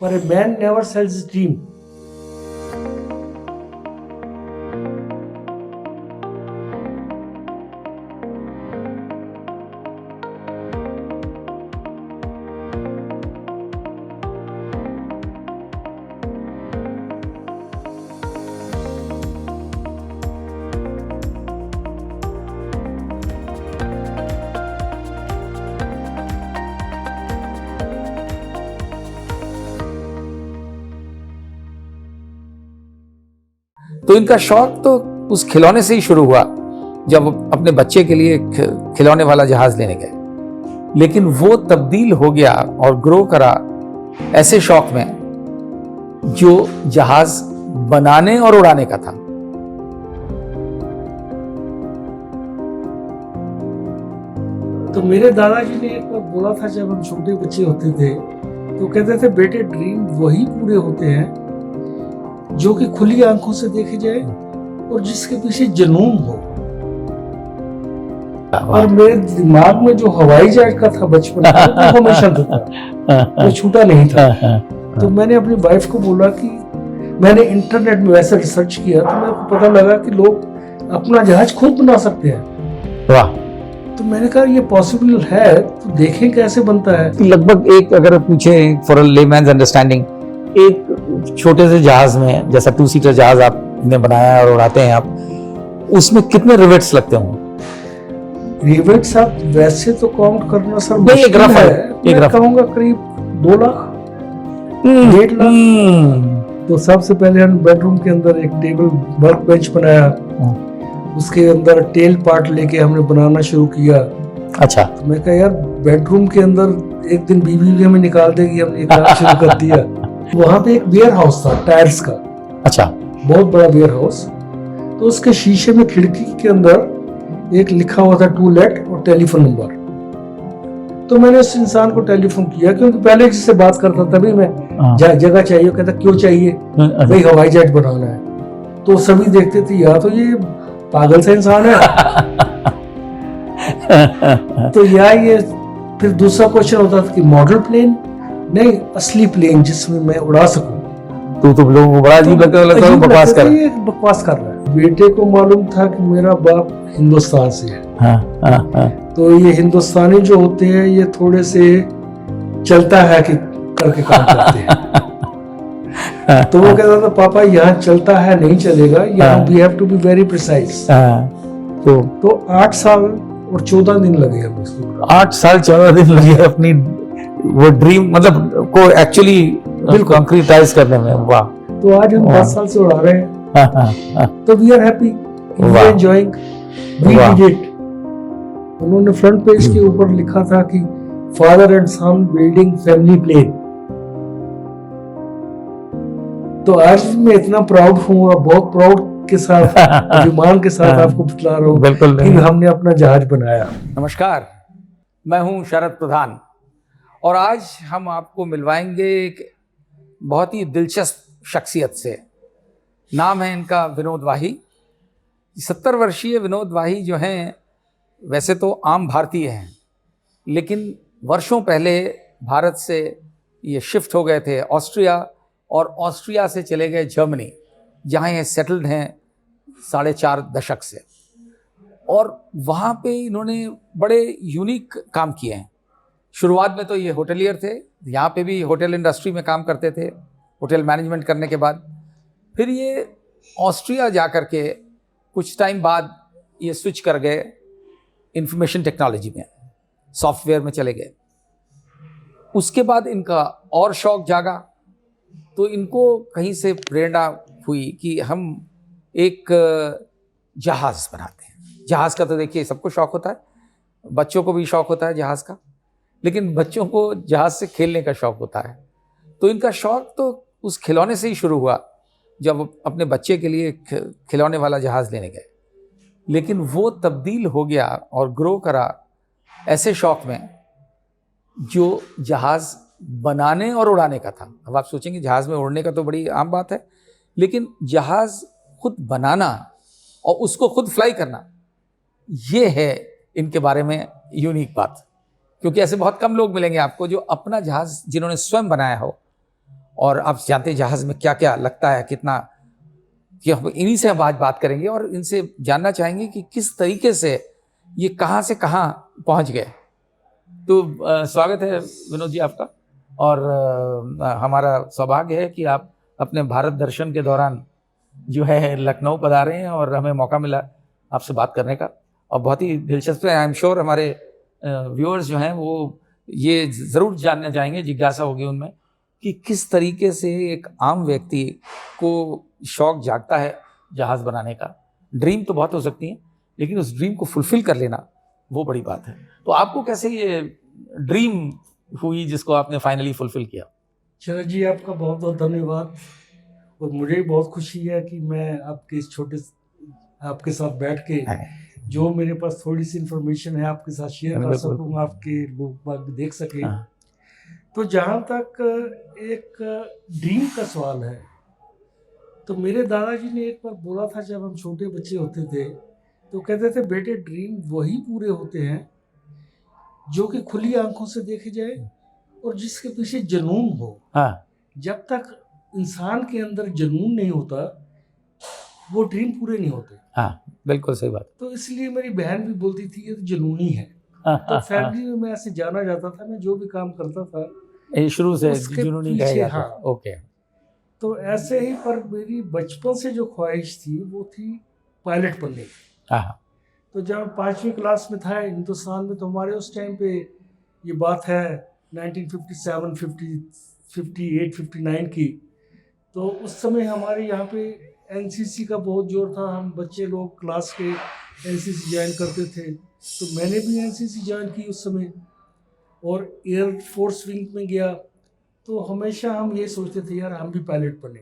But a man never sells his dream. तो इनका शौक तो उस खिलौने से ही शुरू हुआ जब अपने बच्चे के लिए खिलौने वाला जहाज लेने गए, लेकिन वो तब्दील हो गया और ग्रो करा ऐसे शौक में जो जहाज बनाने और उड़ाने का था। तो मेरे दादाजी ने एक बार बोला था, जब हम छोटे बच्चे होते थे तो कहते थे, बेटे ड्रीम वही पूरे होते हैं जो कि खुली आंखों से देखे जाए और जिसके पीछे जुनून हो। और मेरे दिमाग में जो हवाई जहाज का था बचपन में, वो हमेशा था, वो छूटा नहीं था। तो मैंने अपनी वाइफ को बोला कि मैंने इंटरनेट में वैसे रिसर्च किया तो मेरे को पता लगा कि लोग अपना जहाज खुद बना सकते हैं। वाह। तो मैंने कहा ये पॉसिबल है, तो देखें कैसे बनता है। लगभग एक, अगर पूछे फॉर अ लेमैन्स अंडरस्टैंडिंग, एक छोटे से जहाज में, जैसा 2 सीटर जहाज आपने बनाया और उड़ाते हैं आप, उसमें कितने रिवेट्स लगते होंगे? रिवेट्स आप वैसे तो काउंट करना सर नहीं, एक रफ है, एक मैं रफ कहूंगा करीब 2 लाख 1.5 लाख। तो सबसे पहले हम बेडरूम के अंदर एक टेबल वर्क बेंच बनाया, उसके अंदर टेल पार्ट लेके हमने बनाना शुरू किया। अच्छा। तो मैं कहा यार बेडरूम के अंदर एक दिन बीवी भी हमें निकाल देगी, हमने ये काम शुरू कर दिया। वहां पे एक वेयर हाउस था टायर्स का, अच्छा, बहुत बड़ा वेयर हाउस। तो उसके शीशे में खिड़की के अंदर एक लिखा हुआ था टू लेट और टेलीफोन नंबर। तो मैंने उस इंसान को टेलीफोन किया, क्योंकि पहले जिससे बात करता तभी मैं जगह चाहिए, कहता क्यों चाहिए, भाई हवाई जहाज बनाना है। तो सभी देखते थे यार तो ये पागल सा इंसान है। तो यार ये फिर दूसरा क्वेश्चन होता था कि मॉडल प्लेन नहीं, असली प्लेन जिसमें मैं उड़ा सकूं। तो लोगों को बड़ा अजीब लगता है, बकवास कर रहा है। बेटे को मालूम था कि मेरा बाप हिंदुस्तान से है। हाँ। तो ये हिंदुस्तानी जो होते हैं ये थोड़े से चलता है कि करके काम करते हैं। तो वो कहता था पापा यहाँ चलता है नहीं चलेगा, यहाँ we have to be very precise. तो 8 साल और 14 दिन लगे हमें इसको। 8 साल 14 दिन लगे अपनी वो ड्रीम मतलब को एक्चुअली कंक्रीटाइज करने में। वाह। तो आज हम 10 साल से उड़ा रहे हैं। तो we are happy, we are enjoying, we did it. उन्होंने फ्रंट पेज के ऊपर लिखा था कि father and son building family plane. तो आज मैं इतना प्राउड हूँ और बहुत प्राउड के साथ अभिमान के साथ आपको बता रहा हूँ कि हमने अपना जहाज बनाया। नमस्कार, मैं हूँ शरद प्रधान और आज हम आपको मिलवाएंगे एक बहुत ही दिलचस्प शख्सियत से। नाम है इनका विनोद वाही। 70 वर्षीय विनोद वाही जो हैं वैसे तो आम भारतीय हैं, लेकिन वर्षों पहले भारत से ये शिफ्ट हो गए थे ऑस्ट्रिया, और ऑस्ट्रिया से चले गए जर्मनी, जहाँ ये सेटल्ड हैं 4.5 दशक से। और वहाँ पे इन्होंने बड़े यूनिक काम किए हैं। शुरुआत में तो ये होटलियर थे, यहाँ पे भी होटल इंडस्ट्री में काम करते थे, होटल मैनेजमेंट करने के बाद फिर ये ऑस्ट्रिया जा कर के कुछ टाइम बाद ये स्विच कर गए इंफॉर्मेशन टेक्नोलॉजी में, सॉफ्टवेयर में चले गए। उसके बाद इनका और शौक जागा, तो इनको कहीं से प्रेरणा हुई कि हम एक जहाज़ बनाते हैं। जहाज़ का तो देखिए सबको शौक होता है, बच्चों को भी शौक होता है जहाज़ का, लेकिन बच्चों को जहाज़ से खेलने का शौक होता है। तो इनका शौक तो उस खिलौने से ही शुरू हुआ जब अपने बच्चे के लिए खिलौने वाला जहाज़ लेने गए, लेकिन वो तब्दील हो गया और ग्रो करा ऐसे शौक में जो जहाज़ बनाने और उड़ाने का था। अब आप सोचेंगे जहाज़ में उड़ने का तो बड़ी आम बात है, लेकिन जहाज़ खुद बनाना और उसको खुद फ्लाई करना, ये है इनके बारे में यूनिक बात। क्योंकि ऐसे बहुत कम लोग मिलेंगे आपको जो अपना जहाज़ जिन्होंने स्वयं बनाया हो और आप जानते हैं जहाज़ में क्या क्या लगता है, कितना, कि हम इन्हीं से हम आज बात करेंगे और इनसे जानना चाहेंगे कि किस तरीके से ये कहाँ से कहाँ पहुँच गए। तो स्वागत है विनोद जी आपका। और हमारा सौभाग्य है कि आप अपने भारत दर्शन के दौरान जो है लखनऊ पधारे हैं और हमें मौका मिला आपसे बात करने का, और बहुत ही दिलचस्प है। आई एम श्योर हमारे व्यूअर्स जो हैं वो ये ज़रूर जानना चाहेंगे, जिज्ञासा होगी उनमें कि किस तरीके से एक आम व्यक्ति को शौक जागता है जहाज़ बनाने का। ड्रीम तो बहुत हो सकती हैं, लेकिन उस ड्रीम को फुलफिल कर लेना वो बड़ी बात है। तो आपको कैसे ये ड्रीम हुई जिसको आपने फाइनली फुलफिल किया? शरद जी, आपका बहुत बहुत धन्यवाद। और मुझे भी बहुत खुशी है कि मैं आपके इस आपके साथ बैठ के जो मेरे पास थोड़ी सी इंफॉर्मेशन है आपके साथ शेयर कर सकूँ, आपके लोग बाग भी देख सके। तो जहाँ तक एक ड्रीम का सवाल है, तो मेरे दादाजी ने एक बार बोला था जब हम छोटे बच्चे होते थे, तो कहते थे बेटे ड्रीम वही पूरे होते हैं जो कि खुली आंखों से देखे जाए और जिसके पीछे जुनून हो। जब तक इंसान के अंदर जुनून नहीं होता वो ड्रीम पूरे नहीं होते। बिल्कुल सही बात। तो इसलिए मेरी बहन भी बोलती थी ये तो जुनूनी है। तो फैमिली में मैं ऐसे जाना जाता था, मैं जो भी काम करता था शुरू से जुनूनी कहा जाता था। ओके। तो ऐसे ही, पर मेरी बचपन से जो ख्वाहिश थी वो थी पायलट बनने की। तो जब 5वीं क्लास में था हिंदुस्तान में, तो हमारे उस टाइम पे ये बात है 1957, 58, 59 की, तो उस समय हमारे यहाँ पे एनसीसी का बहुत जोर था। हम बच्चे लोग क्लास के एनसीसी ज्वाइन करते थे, तो मैंने भी एनसीसी ज्वाइन की उस समय और एयर फोर्स विंग में गया। तो हमेशा हम ये सोचते थे यार हम भी पायलट बने।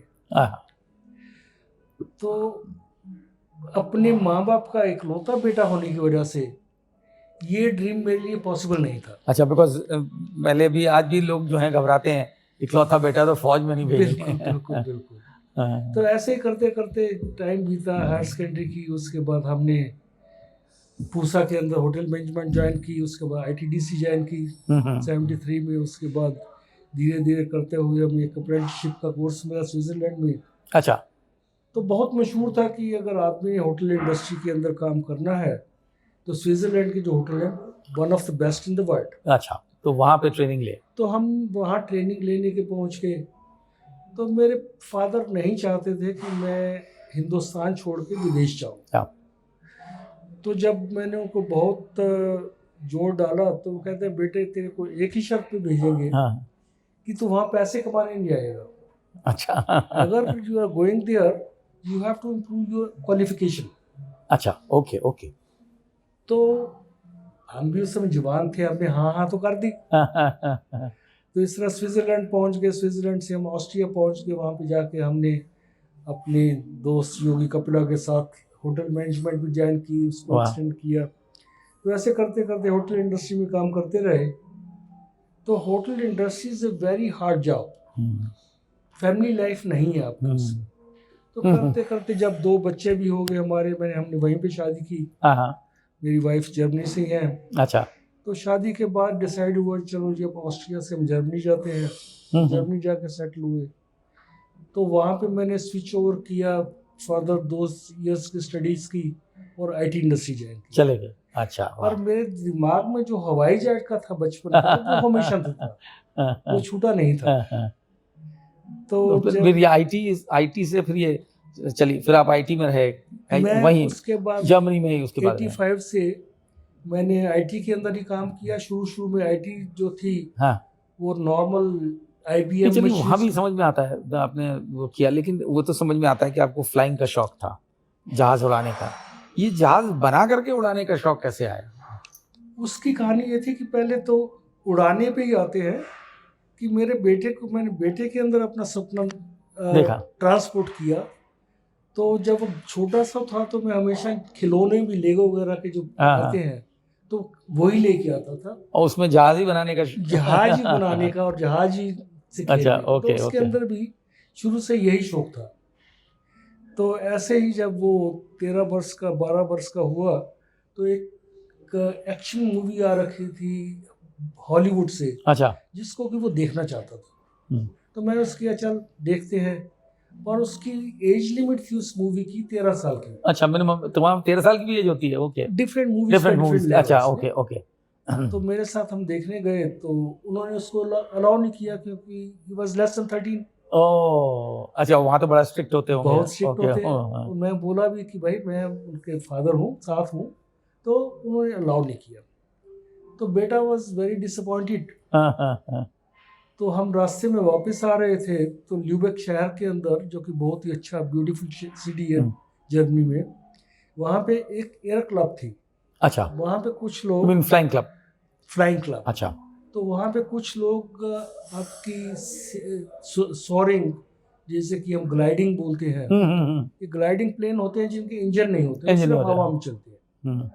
तो अपने माँ बाप का इकलौता बेटा होने की वजह से ये ड्रीम मेरे लिए पॉसिबल नहीं था। अच्छा, बिकॉज पहले भी आज भी लोग जो हैं घबराते हैं, इकलौता बेटा तो फौज में नहीं भेजेंगे। बिल्कुल बिल्कुल। तो ऐसे ही करते करते टाइम बीता, हायर सेकेंडरी की, उसके बाद हमने पूसा के अंदर होटल मैनेजमेंट ज्वाइन की, उसके बाद आईटीडीसी ज्वाइन की 73 में। उसके बाद धीरे धीरे करते हुए हमें एक अप्रेंटिसशिप का कोर्स मिला स्विट्जरलैंड में। अच्छा। तो बहुत मशहूर था कि अगर आपने होटल इंडस्ट्री के अंदर काम करना है तो स्विट्जरलैंड के जो होटल है one of the best in the world. अच्छा, तो वहाँ पे ट्रेनिंग ले? तो हम वहाँ ट्रेनिंग लेने के पहुँच गए। तो मेरे फादर नहीं चाहते थे कि मैं हिंदुस्तान छोड़ के विदेश जाऊँ। तो जब मैंने उनको बहुत जोर डाला तो वो कहते हैं बेटे तेरे को एक ही शर्त पे भेजेंगे कि तू वहाँ पैसे कमाने नहीं जाएगा। अच्छा। अगर you are going there you have to improve your qualification. अच्छा, ओके ओके। तो हम भी उस समय जवान थे, हमने हाँ तो कर दी। तो इस तरह स्विट्जरलैंड पहुंच गए, स्विट्जरलैंड से हम ऑस्ट्रिया पहुंच गए। वहाँ पे जाके हमने अपने दोस्त योगी कपिला के साथ होटल मैनेजमेंट भी ज्वाइन की, उसको एक्सटेंड किया। तो ऐसे करते करते होटल इंडस्ट्री में काम करते रहे। तो hotel industry is a very hard job, family life नहीं है आपके पास। तो करते करते जब 2 बच्चे भी हो गए हमारे, हमने वहीं पे शादी की। मेरी वाइफ जर्मनी से है। अच्छा। तो शादी के बाद डिसाइड हुआ चलो जी अब ऑस्ट्रिया से हम जर्मनी जाते हैं। जर्मनी जाके सेटल हुए। तो वहाँ पे मैंने स्विच ओवर किया, फर्दर 2 इयर्स की स्टडीज़ की और आईटी इंडस्ट्री ज्वाइन की। चले गए। अच्छा। और मेरे दिमाग में जो हवाई जहाज का था बचपन में वो हमेशा था, वो छूटा नहीं था। तो फिर ये आईटी से फिर ये चली, फिर आप आईटी में रहे वहीं उसके बाद जर्मनी में ही। उसके बाद 85 से मैंने आईटी के अंदर ही काम किया। शुरू में आईटी जो थी वो नॉर्मल आईबीएम में। वहाँ भी समझ में आता है आपने वो किया, लेकिन वो तो समझ में आता है कि आपको फ्लाइंग का शौक था, जहाज उड़ाने का। ये जहाज बना करके उड़ाने का शौक कैसे आया? उसकी कहानी ये थी कि पहले तो उड़ाने पे ही आते हैं कि मैंने बेटे के अंदर अपना सपना ट्रांसपोर्ट किया। तो जब छोटा सा था तो मैं हमेशा खिलौने भी लेगो वगैरह के जो आते हैं तो वही लेके आता था, और उसमें जहाज ही बनाने का और जहाज ही से अच्छा, ओके, तो उसके अंदर भी शुरू से यही शौक था। तो ऐसे ही जब वो 12 वर्ष का हुआ तो एक एक्शन मूवी आ रखी थी हॉलीवुड से, अच्छा, जिसको कि वो देखना चाहता था। तो तो मैंने उसकी किया चल देखते हैं, और उसकी एज लिमिट थी उस मूवी की 13 साल की। अच्छा, मिनिमम तुम्हारा 13 साल की भी एज होती है? Okay, different movies different movies, अच्छा, ओके ओके। तो मेरे साथ हम देखने गए तो उन्होंने उसको अलाउ नहीं किया क्योंकि ही वाज लेस देन 13। ओह, अच्छा, वहाँ तो बड़ा स्ट्रिक्ट होते होंगे। बहुत स्ट्रिक्ट ओके, होते हैं। हाँ, तो मैं बोला भी कि भाई मैं उनके फादर हूँ, साथ हूँ, तो उन्होंने अलाउ नहीं किया। तो बेटा वाज वेरी डिसअपॉइंटेड। हाँ, हाँ, हाँ, तो हम रास्ते में वापस आ रहे थे तो ल्यूबेक शहर के अंदर, जो कि बहुत ही अच्छा ब्यूटीफुल सिटी है जर्मनी में, वहाँ पे एक एयर क्लब थी। अच्छा, वहाँ पे कुछ I लोग mean flying club. Flying club, अच्छा, तो वहाँ पे कुछ लोग आपकी सोरिंग, जैसे कि हम ग्लाइडिंग बोलते हैं, ये ग्लाइडिंग प्लेन होते हैं जिनके इंजन नहीं होते, इंजन सिर्फ नहीं होते, हवा में चलते हैं।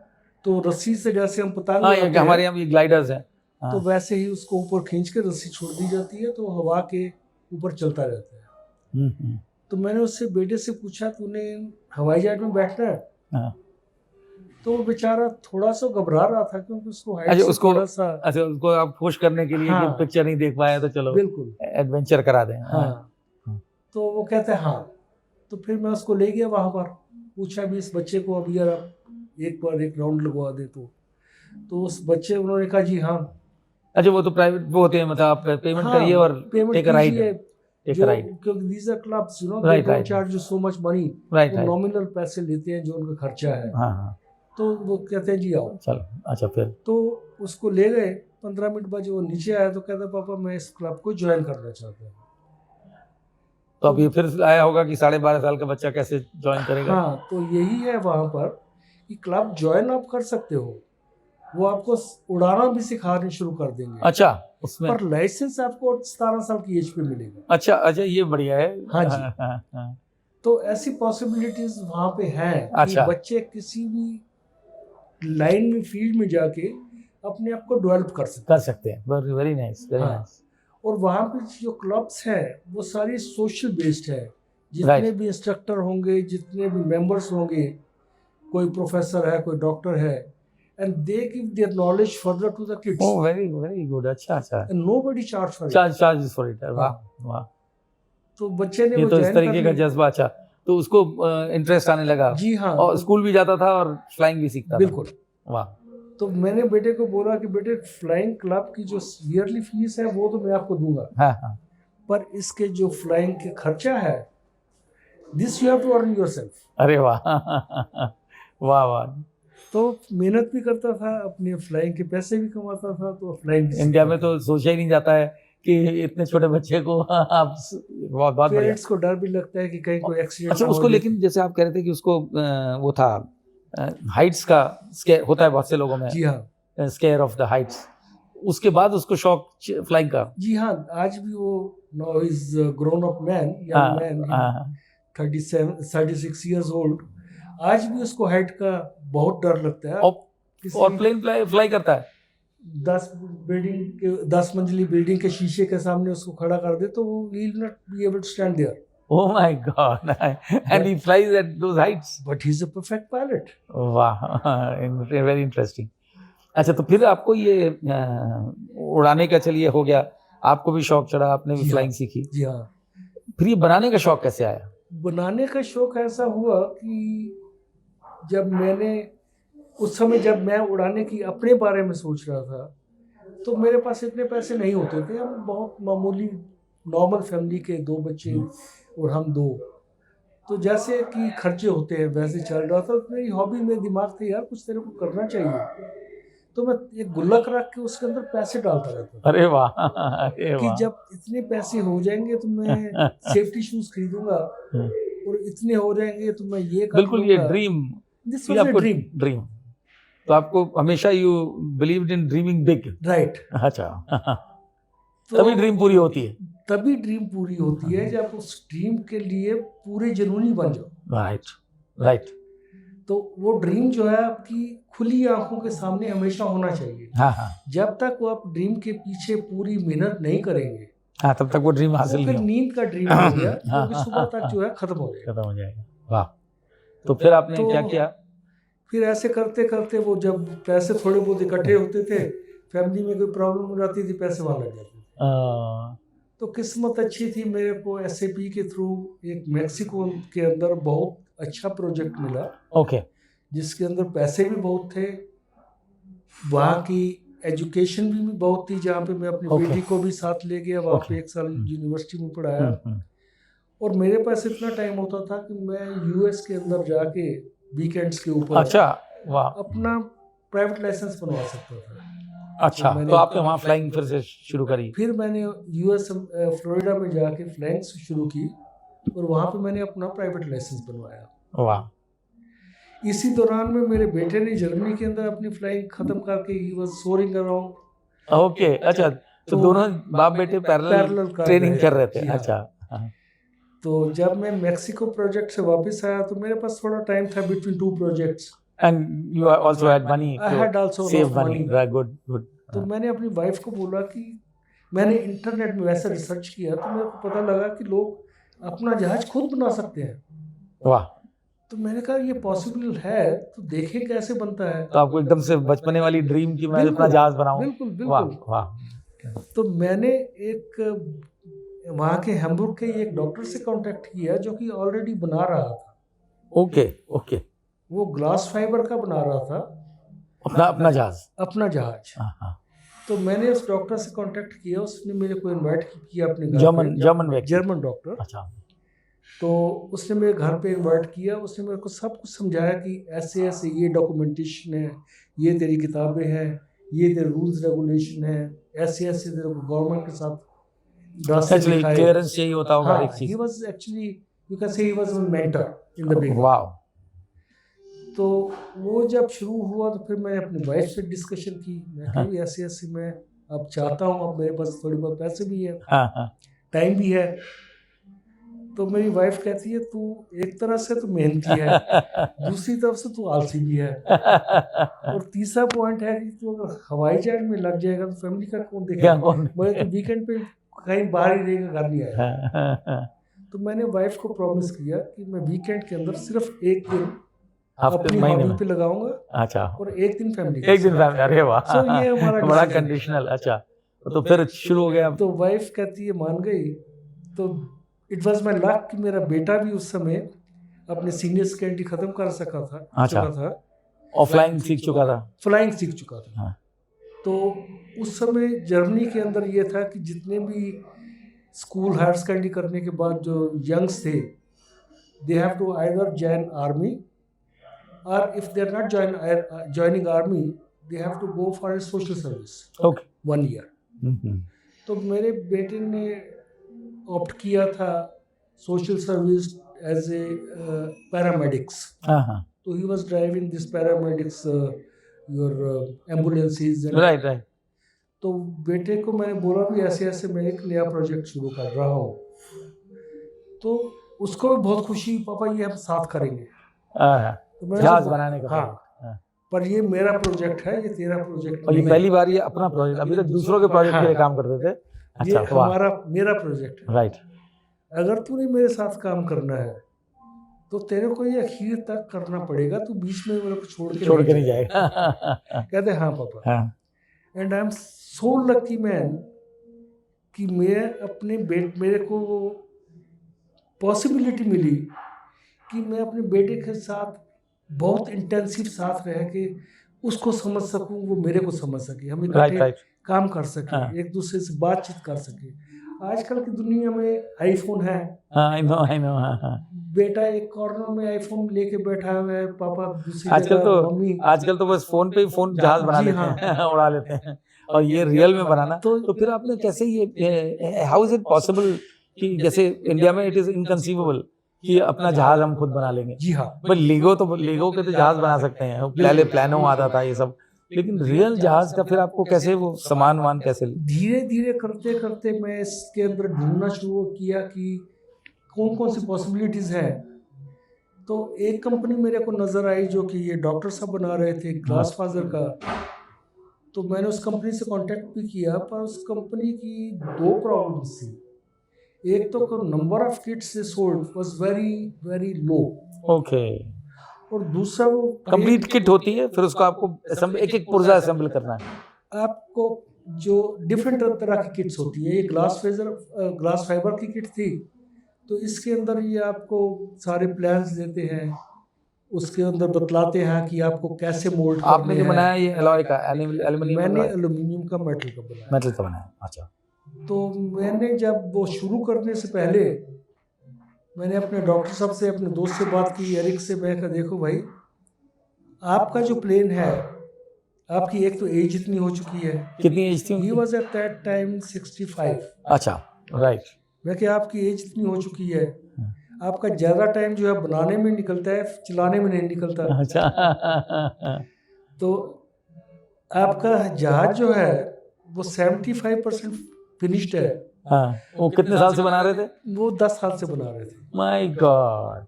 तो रस्सी से जैसे हम पतंग हाँ, उड़ाते ये हमारे हैं, यहाँ भी ग्लाइडर्स हैं। तो हाँ, वैसे ही उसको ऊपर खींच के रस्सी छोड़ दी जाती है तो हवा के ऊपर चलता रहता है। तो मैंने उससे बेटे से पूछा तूने हवाई जहाज में बैठना है? हाँ। तो वो बेचारा थोड़ा सा घबरा रहा था क्योंकि उसको हाइट अच्छा, से उसको, थोड़ा सा, अच्छा, उसको आप खुश करने के लिए हाँ, कि पिक्चर नहीं देख पाया तो चलो बिल्कुल, एडवेंचर करा दें। हाँ। तो वो कहते हैं हाँ। तो फिर मैं उसको ले गया वहाँ पर, पूछा भी इस बच्चे को अभी यार आप एक बार एक राउंड लगवा दे तो उस बच्चे, उन्होंने कहा जी हाँ। अच्छा, वो तो प्राइवेट वो होते हैं, मतलब आप पेमेंट हाँ, करिए और पेमेंट टेक अ राइड, कीजिए, टेक अ जो राइड। क्योंकि these are clubs, you know, they right, don't right, charge you so much money, right, वो राइट। नॉमिनल पैसे लेते हैं जो उनका खर्चा है। हाँ, हाँ, तो वो कहते हैं जी आओ। चलो, अच्छा, फिर तो उसको ले गए, 15 मिनट बाद वो नीचे आया तो कहता पापा मैं इस क्लब को ज्वाइन करना चाहता हूँ। तो अब ये फिर आया होगा कि 12.5 साल का बच्चा कैसे ज्वाइन करेगा? हाँ, तो यही है वहाँ पर कि क्लब ज्वाइन आप कर सकते हो, वो आपको उड़ाना भी सिखाने शुरू कर देंगे। अच्छा, उसमें पर लाइसेंस आपको 17 साल की एज पे मिलेगा। अच्छा, अच्छा, ये बढ़िया है। हाँ जी। हाँ, हाँ, हाँ। तो ऐसी पॉसिबिलिटीज वहाँ पे हैं कि अच्छा। बच्चे किसी भी लाइन में, फील्ड में जाके अपने आप को डेवलप कर सकते हैं। वेरी नाइस, वेरी हाँ। नाइस। और वहाँ पे जो क्लब्स हैं वो सारी सोशल बेस्ड है। जितने भी इंस्ट्रक्टर होंगे, जितने भी मेंबर्स होंगे, कोई प्रोफेसर है, कोई डॉक्टर है, and they give their knowledge further to the kids. Oh, very very good. अच्छा, अच्छा। And nobody charge for it. Charges for it. वाह, वाह। तो बच्चे ने ये वो तो इस ज्वाइन तरीके कर का लिया। जज्बा। अच्छा, तो उसको इंटरेस्ट आने लगा। जी हाँ। और स्कूल भी जाता था और फ्लाइंग भी सीखता था। बिल्कुल। वाह। तो मैंने बेटे को बोला कि बेटे फ्लाइंग क्लब की जो ईयरली फीस है वो तो मैं आपको दूंगा, हाँ, हाँ। पर इसके जो फ्लाइंग के खर्चा है, this you have to earn yourself. अरे वाह। वाह, वाह। तो मेहनत भी करता था, अपने फ्लाइंग के पैसे भी कमाता था, तो फ्लाइंग इंडिया में तो सोचा ही नहीं जाता है कि इतने छोटे बच्चे को आप बहुत बढ़िया। पेरेंट्स को डर भी लगता है कि कहीं कोई एक्सीडेंट। अच्छा, उसको लेकिन जैसे आप कह रहे थे कि उसको वो था हाइट्स का स्केयर होता है बहुत से लोगों में। जी हाँ। Square of the Heights. उसके बाद उसको शौक फ्लाइंग का। जी हाँ, आज भी वो now is grown up man, young man, 36 years old. आज भी उसको हाइट का बहुत डर लगता है। और प्लेन फ्लाई करता है। 10 मंजिली बिल्डिंग के शीशे के सामने उसको खड़ा कर दे तो वो will not be able to stand there. Oh my God! And he flies at those heights. But he's a perfect pilot. वाह, वेरी इंटरेस्टिंग। अच्छा, तो फिर आपको ये उड़ाने का, चलिए हो गया, आपको भी शौक चढ़ा, आपने भी फ्लाइंग सीखी। जी हाँ। फिर ये बनाने का शौक कैसे आया? बनाने का शौक ऐसा हुआ कि जब मैंने उस समय जब मैं उड़ाने की अपने बारे में सोच रहा था तो मेरे पास इतने पैसे नहीं होते थे। हम बहुत मामूली नॉर्मल फैमिली के 2 बच्चे और हम 2, तो जैसे कि खर्चे होते हैं वैसे चल रहा था। मेरी हॉबी में दिमाग था यार कुछ तेरे को करना चाहिए, तो मैं एक गुल्लक रख के उसके अंदर पैसे डालता रहता था। अरे वाह, अरे कि वाह। जब इतने पैसे हो जाएंगे तो मैं सेफ्टी शूज खरीदूंगा, और इतने हो जाएंगे तो मैं ये कर बिल्कुल, ये dream, this was a dream. तो आपको हमेशा you believed in dreaming big. Right. अच्छा। तो तभी ड्रीम पूरी होती है। तभी ड्रीम पूरी होती है जब उस ड्रीम के लिए पूरे जुनूनी बन जाओ। Right, right. तो वो ड्रीम जो है आपकी खुली आंखों के सामने हमेशा होना चाहिए। हाँ, हाँ। जब तक वो आप ड्रीम के पीछे पूरी मेहनत नहीं करेंगे, हाँ, तब तक वो ड्रीम हासिल नहीं फिर हो। नींद का ड्रीम हो गया, क्योंकि सुबह तक जो है खत्म हो जाएगा। वाह। तो फिर आपने क्या किया? फिर ऐसे करते करते वो जब पैसे थोड़े बहुत इकट्ठे होते थे, फैमिली में कोई प्रॉब्लम हो जाती थी, पैसे वहां लग जाते थे। तो किस्मत अच्छी थी, मेरे को एसएपी के थ्रू एक मैक्सिको के अंदर बहुत अच्छा प्रोजेक्ट मिला, ओके जिसके अंदर पैसे भी बहुत थे, वहाँ की एजुकेशन भी बहुत थी, जहाँ पे मैं अपनी Okay. बेटी को भी साथ ले गया, वहाँ पे 1 साल यूनिवर्सिटी में पढ़ाया। और मेरे पास इतना टाइम होता था कि मैं यूएस के अंदर जाके वीकेंड्स के ऊपर अच्छा वाह अपना प्राइवेट लाइसेंस बनवा सकता था। अच्छा, तो आपने वहाँ फ्लाइंग फिर से शुरू करी? फिर मैंने यूएस फ्लोरिडा में जाके फ्लाइंग शुरू की और वहाँ पे मैंने अपना प्राइवेट लाइसेंस बनवाया। वाह, इसी दौरान में मेरे बेटे ने जर्मनी के अंदर अपनी फ्लाइंग खत्म करके ही वाज सोरिंग अराउंड। ओके अच्छा, तो दोनों बाप बेटे पैरेलल ट्रेनिंग कर रहे थे? जी हाँ। अच्छा हाँ। तो जब मैं मैक्सिको प्रोजेक्ट से वापस आया तो मेरे पास थोड़ा टाइम था between 2 projects. And you also had money I to had also save enough money. money. Right, good, good. तो मैंने अपनी वाइफ को बोला कि मैंने इंटरनेट में वैसे रिसर्च किया तो मेरे को पता लगा कि लोग अपना जहाज खुद बना सकते हैं। वाह, तो मैंने कहा ये पॉसिबल है, तो देखें कैसे बनता है। तो आपको एकदम से बचपने वाली ड्रीम कि मैं बिल्कुल, अपना जहाज बनाऊं? बिल्कुल वाह बिल्कुल। वाह, तो मैंने एक वहाँ के हैम्बुर्ग के एक डॉक्टर से कांटेक्ट किया जो कि ऑलरेडी बना रहा था। ओके ओके, वो ग्लास फाइबर का बना रहा था अपना जहाज? अपना जहाज। हाँ। तो मैंने उस डॉक्टर से कांटेक्ट किया, उसने मेरे को इनवाइट किया अपने घर जर्मन पे, जर्मन डॉक्टर। अच्छा, तो उसने मेरे घर पे इनवाइट किया, उसने मेरे को सब कुछ समझाया कि ऐसे ऐसे ये डॉक्यूमेंटेशन है, ये तेरी किताबें हैं, ये तेरे रूल्स रेगुलेशन है, ऐसे ऐसे तेरे को गवर्नमेंट के साथ रास्ते दिखाए। क्लियररेंस चाहिए होता होगा हाँ, एक चीज। he was actually you can say he was a mentor in the beginning। वाह, तो वो जब शुरू हुआ तो फिर मैंने अपनी वाइफ से डिस्कशन की, मैं कहा भी ऐसे ऐसे मैं अब चाहता हूँ, अब मेरे पास थोड़ी बहुत पैसे भी है, हाँ। टाइम भी है। तो मेरी वाइफ कहती है तू एक तरह से तो मेहनती है, दूसरी तरफ से तू आलसी भी है, और तीसरा पॉइंट है कि तू अगर हवाई जहाज में लग जाएगा तो फैमिली का कौन देखेगा, मैं तो वीकेंड पे कहीं बाहर ही रहेगा, घर नहीं आएगा। तो मैंने वाइफ को प्रॉमिस किया कि मैं वीकेंड के अंदर सिर्फ एक दिन अपनी हॉबी पे लगाऊंगा, अच्छा, और एक दिन फैमिली। अरे वाह, So, ये हमारा बड़ा decision कंडीशनल। अच्छा, तो फिर शुरू हो गया। तो वाइफ कहती है मान गई। तो इट वाज माय लक कि मेरा बेटा भी उस समय अपने सीनियर सेकेंडरी खत्म कर अच्छा। चुका था, और फ्लाइंग सीख चुका था। फ्लाइंग सीख चुका था। हाँ। तो उस समय जर्मनी के अंदर ये था कि जितने भी स्कूल हायर सेकेंडरी करने के बाद जो यंग्स थे, they have to either join army, or if they are not joining army, they have to go for a social service। Okay। 1 year। तो मेरे बेटे ने ऑप्ट किया था social service as a paramedics. तो he was driving this paramedics your ambulances. Right. तो बेटे को मैंने बोला भी ऐसे ऐसे मैं एक नया प्रोजेक्ट शुरू कर रहा हूँ, तो उसको भी बहुत खुशी, पापा ये हम साथ करेंगे तो जहाज बनाने का। हाँ, पर ये मेरा प्रोजेक्ट है, ये तेरा प्रोजेक्ट और ये नहीं। पहली बार ये अपना प्रोजेक्ट, अभी तक दूसरों के प्रोजेक्ट के लिए काम करते थे। ये अच्छा, हमारा मेरा प्रोजेक्ट है। राइट। अगर तूने मेरे साथ काम करना है तो तेरे को ये आखिर तक करना पड़ेगा, तू बीच में मेरे को छोड़ के नहीं जाएगा। कहते हाँ पापा। And I am so lucky man कि मैं अपने मेरे को पॉसिबिलिटी मिली कि मैं अपने बेटे के साथ बहुत इंटेंसिव साथ रह के उसको समझ सकूं, वो मेरे को समझ सके, हम इकट्ठे काम कर सके, एक दूसरे से बातचीत कर सके। आजकल की दुनिया में आईफोन है। I know. बेटा एक कॉर्नर में आईफोन लेके बैठा हुआ है, पापा दूसरी आजकल जगह, मम्मी। आजकल तो बस फोन पे ही फोन जहाज बना लेते हैं, उड़ा लेते हैं। और ये रियल में बनाना, तो फिर आपने कैसे ये, हाउ इज इट पॉसिबल कि जैसे इंडिया में इट इज इनकंसीवेबल कि अपना जहाज हम खुद बना लेंगे। जी हाँ। बट लीगो के तो जहाज बना सकते हैं, पहले प्लानो आता था ये सब, लेकिन रियल जहाज का फिर आपको कैसे वो सामान कैसे? धीरे धीरे करते करते मैं इसके अंदर ढूंढना शुरू किया कि कौन कौन सी पॉसिबिलिटीज है। तो एक कंपनी मेरे को नजर आई जो कि ये डॉक्टर साहब बना रहे थे ग्लास फाइबर का। तो मैंने उस कंपनी से कांटेक्ट भी किया, पर उस कंपनी की 2 प्रॉब्लम्स थी। एक तो number of kits they sold was very very low. Okay. और दूसरा वो कंप्लीट किट होती है, फिर उसको आपको एक एक पुर्जा असेंबल करना है। आपको जो डिफरेंट तरह की किट्स होती है। ये ग्लास फाइबर की किट थी, तो इसके अंदर ये आपको सारे प्लान्स देते हैं, उसके अंदर बतलाते हैं कि आपको कैसे मोल्ड आपने करने जो हैं। बनाया ये एलॉय का, एल्यूमिनियम मैंने एल्यूमिनियम का मेटल का बनाया। मेटल का बनाया। अच्छा। तो मैंने जब वो शुरू करने से पहले मैंने अपने डॉक्टर साहब से, अपने दोस्त से बात की, एरिक से। मैं कहा देखो भाई, आपका जो प्लेन है, आपकी एक तो एज इतनी हो चुकी है। कितनी एज थी ही उनकी? Was at that time 65। अच्छा, राइट। मैं कि आपकी एज इतनी हो चुकी है, आपका ज़्यादा टाइम जो है बनाने में निकलता है, चलाने में नहीं निकलता। अच्छा। तो आपका जहाज जो है वो 75% फिनिश्ड है। हाँ, वो कितने साल से बना रहे थे? वो 10 साल से बना रहे थे। My God.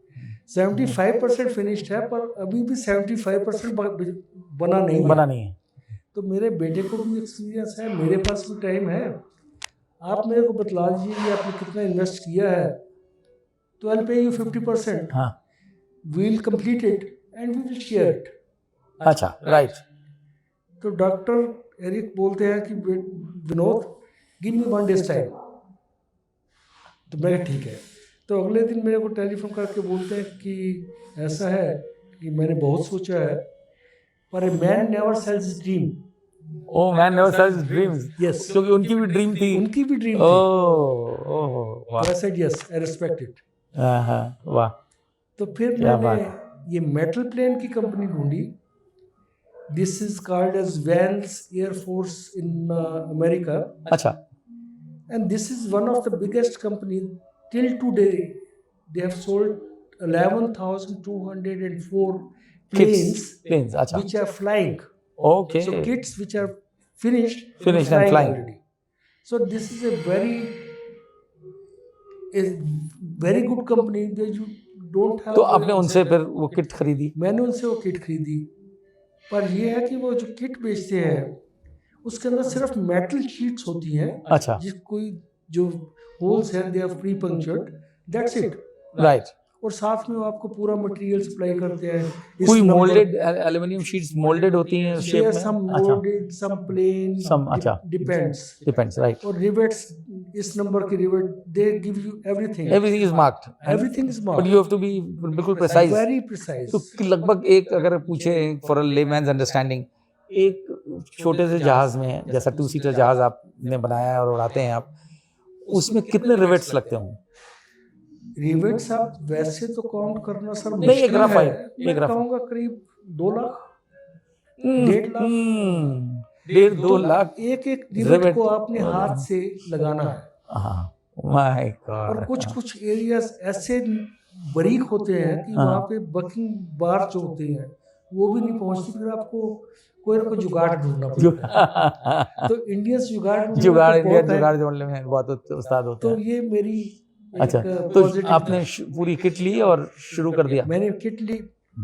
75% फिनिश्ड है, पर अभी भी 75% बना नहीं है। बना नहीं है। तो मेरे बेटे को भी एक्सपीरियंस है, मेरे पास भी टाइम है। आप मेरे को बतला दीजिए कि आपने कितना इन्वेस्ट किया है, तो आई विल पे यू 50%। हाँ, we'll complete it and we will share it. अच्छा, राइट। तो डॉक्टर एरिक बोलते हैं कि Vinod, give me 1 days time. तो मैं ठीक है। तो अगले दिन मेरे को टेलीफोन करके बोलते हैं कि ऐसा है कि मैंने बहुत सोचा है, पर a man never sells his dream. A man never sells dreams. Yes, क्योंकि उनकी भी ड्रीम थी। उनकी भी ड्रीम ओह, थी। ओह, वाह। I said yes, I respect it. हाँ, हाँ, वाह। तो फिर क्या मैंने बात। ये मेटल प्लेन की कंपनी ढूंढी। This is called as Wells air force in America, अच्छा, and this is one of the biggest company till today. They have sold 11,204 planes planes, अच्छा, which are flying. Okay. So kits which are finished Finished and flying. already. So this is a very good company that you don't have. तो आपने उनसे फिर वो kit खरीदी? मैंने उनसे वो किट खरीदी, पर ये है कि वो जो किट बेचते हैं उसके अंदर सिर्फ मेटल शीट्स होती हैं। अच्छा, जिस कोई जो होल्स हैं they are pre punctured, that's it. Right. और साथ में वो आपको पूरा मटेरियल सप्लाई करते हैं। कोई मोल्डेड एल्यूमिनियम शीट्स मोल्डेड होती हैं शेप में? सम अच्छा, मोल्डेड, सम प्लेन, Some, अच्छा। डिपेंड्स। Depends, right. और रिवेट्स, इस नंबर की rivet, they give you everything. Everything is marked, everything is but marked, you have to be बिल्कुल precise. Very precise. तो लगभग एक, अगर पूछे फॉर अ लेमैन्स अंडरस्टैंडिंग, एक छोटे से जहाज में, जैसा 2 सीटर जहाज आपने बनाया है और उड़ाते हैं आप, उसमें कितने रिवेट्स लगते होंगे? रिवेट्स आप वैसे तो काउंट करना सर नहीं, एक मुश्किल रफ है। है, मैं एक रफ। कहूँगा करीब 2 लाख, 1.5-2 लाख एक एक रिवेट रिवेट को आपने हाथ से लगाना है। हाँ, माय और गॉड। कुछ एरियाज ऐसे बारीक होते हैं कि वहाँ पे बकिंग बार जो होते हैं वो भी नहीं पहुँचती, फिर आपको कोई ना कोई जुगाड़ ढूंढना पड़ता है। तो इंडियंस जुगाड़ ढूंढने में जुगाड़, तो इंडियन बहुत है। जुगाड़ जोड़ने में बहुत उस्ताद होते तो हैं। ये मेरी अच्छा, एक तो positive आपने पूरी किट ली और शुरू कर दिया? मैंने किट ली।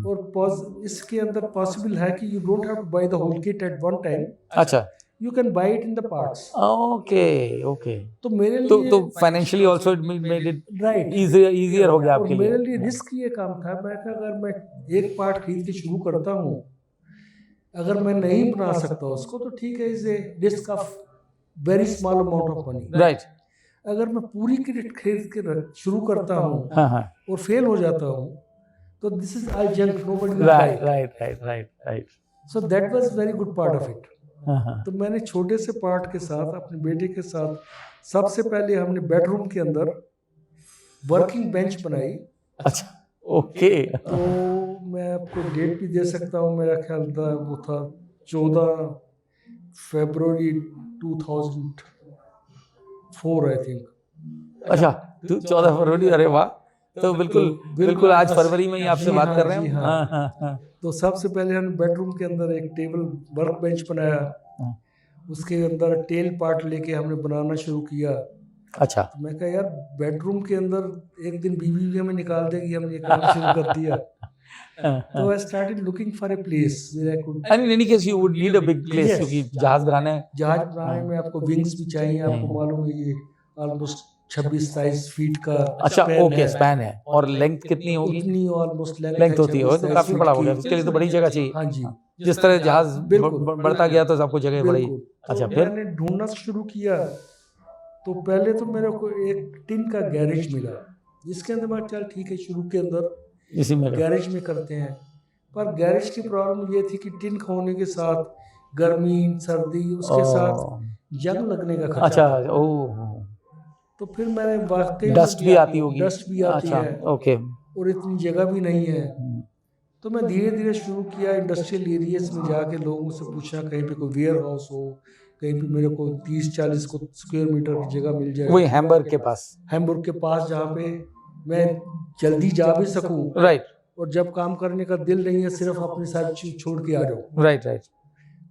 और इसके अंदर पॉसिबल है कि you don't have to buy the whole kit at one time, अच्छा, you can buy it in the parts. Okay, okay. तो मेरे तो लिए financially also it made it right, easier हो गया और आपके मेरे लिए। लिए रिस्क ये काम था। मैं कहा अगर मैं एक पार्ट खरीद के शुरू करता हूँ, अगर मैं नहीं बना सकता उसको तो ठीक है, is a risk of very small amount of money. Right. अगर मैं पूरी किट खरीद के शुरू करता हूँ हाँ, हाँ, और फेल हो जाता हूँ तो this is I junk, nobody will right, buy. Right, right, right, right. So that was very good part of it. हाँ, हाँ, तो मैंने छोटे से पार्ट के साथ अपने बेटे के साथ सबसे पहले हमने बेडरूम के अंदर वर्किंग बेंच बनाई। अच्छा, ओके। तो मैं आपको डेट भी दे सकता हूँ, मेरा ख्याल था वो था 14 फरवरी 2004 आई थिंक। अच्छा, 14 फरवरी, अरे वाह। तो बिल्कुल आज फरवरी में ही आपसे जी बात हाँ, कर रहे जी हैं। हाँ। हाँ, हाँ, हाँ, तो सबसे पहले हमने बेडरूम के अंदर एक टेबल वर्क बेंच बनाया, हाँ। उसके अंदर टेल पार्ट लेके हमने बनाना शुरू किया। अच्छा, तो मैं कहा यार बेडरूम के अंदर एक दिन बीवी भी हमें निकाल देगी, हमने ये काम शुरू कर दिया। तो I started looking for a place where I could. And in any case you would need a big place, Yes. क्योंकि जहाज बनाने। जहाज बनाने में आपको विंग्स भी चाहिए, आपको मालूम है ये ऑलमोस्ट 26-27 फीट का अच्छा, span ओके, है। स्पैन है। और लेंथ कितनी होगी? उतनी ऑलमोस्ट लेंथ होती है, तो काफी बड़ा हो गया, उसके लिए तो बड़ी जगह चाहिए। हाँ जी। जिस तरह जहाज बिल्कुल। बढ़ता गया तो सबको जगह बढ़ी। बिल्कुल। अच्छा, तो फिर? मैंने ढूंढना शुरू किया, तो पहले तो मेरे को एक टिन का गैरेज मिला, जिसके अंदर मैं चल ठीक है शुरू के अंदर इसी में गैरेज में करते हैं। पर गैरेज की प्रॉब्लम ये थी कि टिन होने के साथ गर्मी सर्दी उसके साथ जंग लगने का खतरा अच्छा, था। ओह, तो फिर मैंने वाकई डस्ट भी आती होगी। डस्ट भी आती अच्छा, है ओके। और इतनी जगह भी नहीं है। तो मैं धीरे धीरे शुरू किया इंडस्ट्रियल एरियाज में जाके लोगों से पूछना कहीं पे कोई वेयर हाउस हो, कहीं पे मेरे को 30-40 को स्क्वायर मीटर की जगह मिल जाए, वही हैम्बर्ग के पास। हैम्बुर्ग के पास, जहाँ पे मैं जल्दी जा भी सकूं, राइट और जब काम करने का दिल नहीं है सिर्फ अपनी सारी चीज छोड़ के आ जाओ। Right right.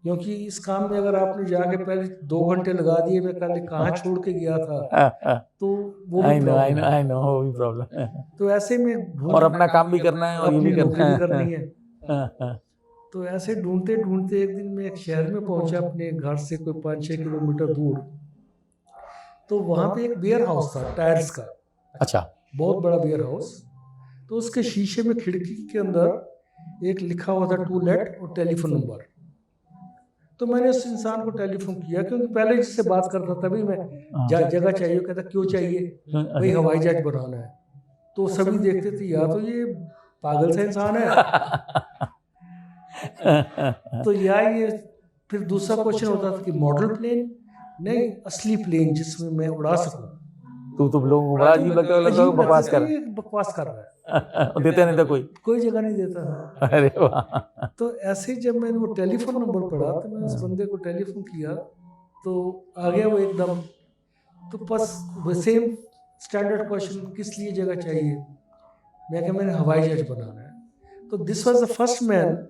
क्योंकि इस काम में अगर आपने जाके पहले 2 घंटे लगा दिए, मैं कल कहाँ छोड़ के गया था, तो वो आई भी नो आई प्रॉब्लम नो है। आई नो, वो भी प्रॉब्लम है। तो ऐसे में और अपना काम भी करना है और ये अपनी भी नौकरी भी करना करनी है। है। तो ऐसे ढूंढते ढूंढते एक दिन मैं एक शहर में पहुंचा अपने घर से कोई 5-6 किलोमीटर दूर। तो वहाँ पे एक वेयर हाउस था टायर्स का, अच्छा, बहुत बड़ा वेयर हाउस। तो उसके शीशे में खिड़की के अंदर एक लिखा हुआ था टू लेट और टेलीफोन नंबर। तो मैंने उस इंसान को टेलीफोन किया, क्योंकि पहले जिससे बात करता तभी मैं जगह चाहिए, कहता क्यों चाहिए, भाई हवाई जहाज बनाना है। तो सभी देखते थे या तो ये पागल सा इंसान है तो या ये, फिर दूसरा क्वेश्चन होता था कि मॉडल प्लेन, नहीं असली प्लेन जिसमें मैं उड़ा सकूं। तो लोगों को बड़ा अजीब लगता है, बकवास कर ये बकवास कर रहा है, देते नहीं तो कोई जगह नहीं देता था। अरे वाह। तो ऐसे ही जब मैंने वो टेलीफोन नंबर पढ़ा तो मैं उस बंदे को टेलीफोन किया, तो आ गया वो एकदम। तो बस सेम स्टैंडर्ड क्वेश्चन, किस लिए जगह चाहिए, मैं कहा मैंने हवाई जहाज बनाना है। तो this was the first man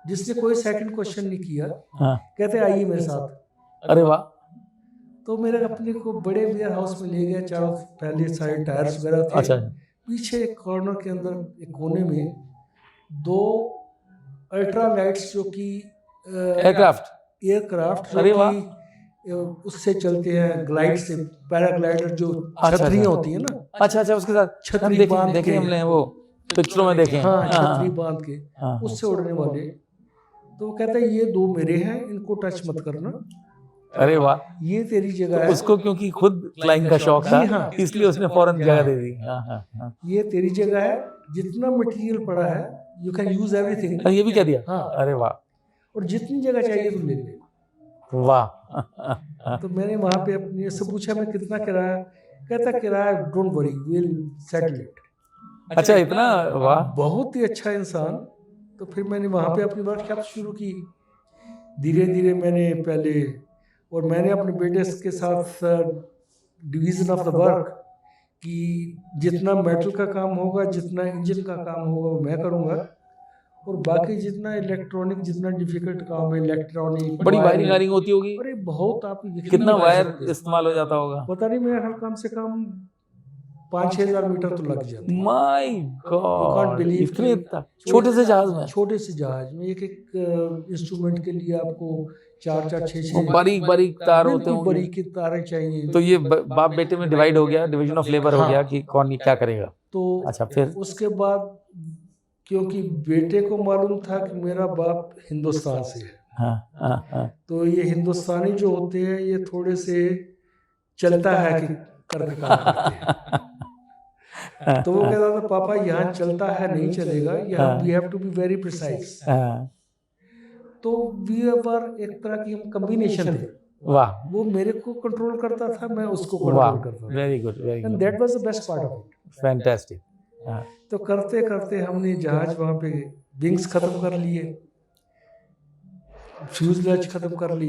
जिसने कोई सेकंड क्वेश्चन नहीं किया। हाँ। कहते आइए मेरे साथ। अरे वाह। तो मेरे अपने को बड़े वेयर हाउस में ले गया, चारों पहले साइड टायर्स वगैरह थे। अच्छा, पीछे एक कॉर्नर के अंदर एक कोने में 2 अल्ट्रा लाइट्स जो कि एयरक्राफ्ट अरे वाह। उससे चलते हैं, ग्लाइड से, पैराग्लाइडर जो अच्छा, छतरियां होती है ना, अच्छा अच्छा, उसके साथ छतरी हम बांध देखे के, हमने वो पिक्चरों में देखे हैं। हाँ छतरी बांध के हाँ। उससे उड़ने वाले। तो वो कहता है ये 2 मेरे हैं, इनको टच मत करना, अरे वाह। ये तेरी जगह है। उसको क्योंकि खुद फ्लाइंग का शौक था, जी हाँ। इसलिए उसने फौरन जगह दे दी। हाँ हाँ हाँ। ये तेरी जगह है, जितना मटेरियल पड़ा है यू कैन यूज एवरीथिंग। अरे ये भी कह दिया। हाँ। अरे वाह और जितनी जगह चाहिए तुम ले ले। वाह। तो मैंने वहां पे अपने से पूछा मैं कितना किराया, कहता किराया don't worry will settle it. अच्छा, इतना? वाह। बहुत ही अच्छा इंसान। तो फिर मैंने वहाँ पे अपनी वर्कशॉप शुरू की। धीरे धीरे मैंने पहले, और मैंने अपने बेटे के साथ डिवीजन ऑफ द वर्क कि जितना मेटल का काम होगा, जितना इंजन का काम होगा वो मैं करूँगा, और बाकी जितना इलेक्ट्रॉनिक, जितना डिफिकल्ट काम है इलेक्ट्रॉनिक, बड़ी वायरिंग वायरिंग होती होगी। अरे बहुत, आप कितना वायर इस्तेमाल हो जाता होगा? पता नहीं, मेरा कम से कम 5-6 हज़ार मीटर तो लग जाता है। माय गॉड, इतने छोटे से जहाज में? छोटे से जहाज में एक इंस्ट्रूमेंट के लिए आपको 4-4, 6-6 बारीक बारीक तार होते बिल्कुल होंगे। बारीक तारें चाहिए। तो ये बाप बेटे में डिवाइड हो गया, डिवीजन ऑफ लेबर हो गया कि कौन ये क्या करेगा। तो अच्छा, फिर? उसके बाद क्योंकि बेटे को मालूम था कि मेरा बाप हिंदुस्तान से है, हाँ हाँ हाँ। तो ये हिंदुस्तानी जो होते हैं ये थोड़े से चलता है कि करके काम करते हैं। तो वो कहता था पापा यहाँ चलता है नहीं चलेगा, यहाँ we have to be very precise. तो वी वर एक तरह की हम कॉम्बिनेशन थे। वाह। वो मेरे को कंट्रोल करता था, मैं उसको कंट्रोल करता था। Very good very and good, that was the best part of it. Fantastic. तो करते करते हमने जहाज वहाँ पे विंग्स खत्म कर लिए, फ्यूजलेज खत्म कर ली।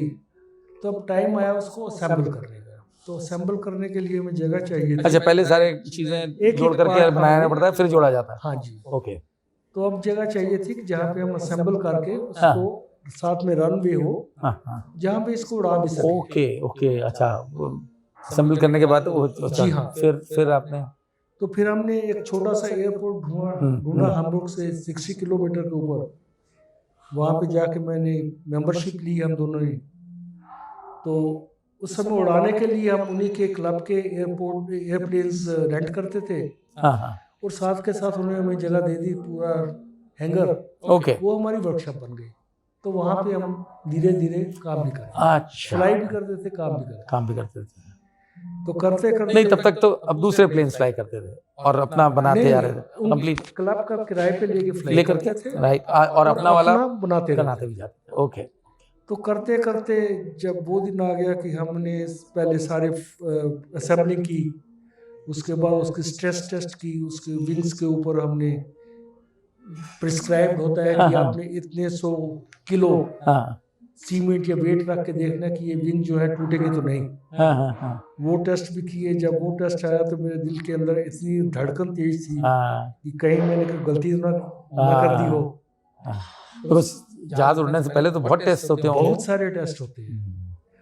तो अब टाइम आया उसको असेंबल करने का। तो असेंबल करने के लिए हमें जगह चाहिए थी। अच्छा, पहले सारे चीजें जोड़ करके बनाना पड़ता है, फिर जोड़ा जाता है। हाँ जी। ओके। तो अब जगह चाहिए थी कि जहाँ पे हम असेंबल करके उसको साथ में रनवे हो, जहाँ पे इसको उड़ा भी सके। Okay okay. अच्छा, असेंबल करने के बाद वो, जी हाँ। फिर आपने? तो फिर हमने एक छोटा सा एयरपोर्ट ढूंढा हैम्बुर्ग से 60 किलोमीटर के ऊपर। वहाँ पे जाके मैंने मेंबरशिप ली हम दोनों ने। तो उस समय उड़ाने के लिए हम उन्हीं के क्लब के एयरप्लेन्स रेंट करते थे। और साथ के साथ उन्होंने हमें जगह दे दी, पूरा हैंगर। ओके। वो हमारी वर्कशॉप बन गई। तो वहाँ पे हम धीरे धीरे काम भी करते, अच्छा, फ्लाई भी करते थे, काम भी करते थे। तो करते करते नहीं, तब तक तो अब दूसरे प्लेन फ्लाई करते थे और अपना बनाते जा रहे थे कंप्लीट क्लब का किराए पे लेके फ्लाई लेकर करते के, थे राइट, और अपना वाला बनाते बनाते भी जाते थे। ओके। तो करते करते जब वो दिन आ गया कि हमने पहले सारे असेंबलिंग की, उसके बाद उसकी स्ट्रेस टेस्ट की, उसके विंग्स के ऊपर हमने प्रिस्क्राइब्ड होता है कि आपने इतने 100 किलो सीमेंट या वेट रख के देखना कि ये विंग जो है टूटेगी तो नहीं। वो टेस्ट भी किए। जब वो टेस्ट आया तो मेरे दिल के अंदर इतनी धड़कन तेज थी कि कहीं मैंने कोई गलती ना कर दी हो। तो जहाज उड़ने से पहले तो बहुत टेस्ट होते होंगे। बहुत सारे टेस्ट होते हैं।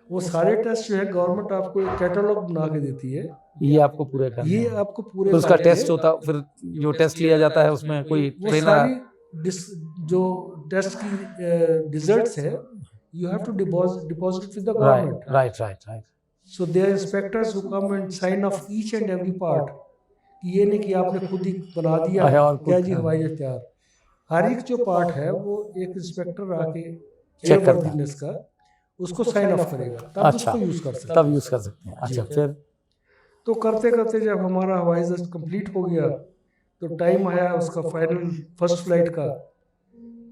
वो सारे टेस्ट जो है गवर्नमेंट आपको एक कैटलॉग बना के देती है, ये आपको पूरे करने हैं। ये आपको पूरे फिर उसका टेस्ट होता, फिर जो टेस्ट लिया जाता है उसमें कोई वो ट्रेनर सारी जो टेस्ट की रिजल्ट्स है, you have to deposit with the government. Right. So there are inspectors who come and sign off each and every part. कि ये नहीं कि आपने खुद ही बना दिया और क्या जी हवाई जहाज तैयार। हर एक जो पार्ट है वो एक इंस्पेक्टर आके चेक करता है, का उसको साइन ऑफ करेगा, तब अच्छा, उसको यूज कर सकते तब यूज कर सकते हैं। अच्छा, फिर तो करते करते जब हमारा हवाई जहाज कंप्लीट हो गया तो टाइम आया उसका फाइनल फर्स्ट फ्लाइट का।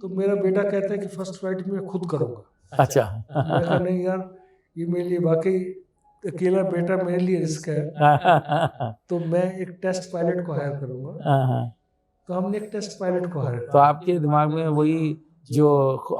तो मेरा बेटा कहता है कि फर्स्ट फ्लाइट मैं खुद करूँगा। अच्छा। मैं कहा नहीं यार, ये मेरे लिए वाकई अकेला बेटा मेरे लिए रिस्क है, तो मैं एक टेस्ट पायलट को हायर करूँगा। तो हमने एक टेस्ट पायलट को हायर तो आपके दिमाग में वही जो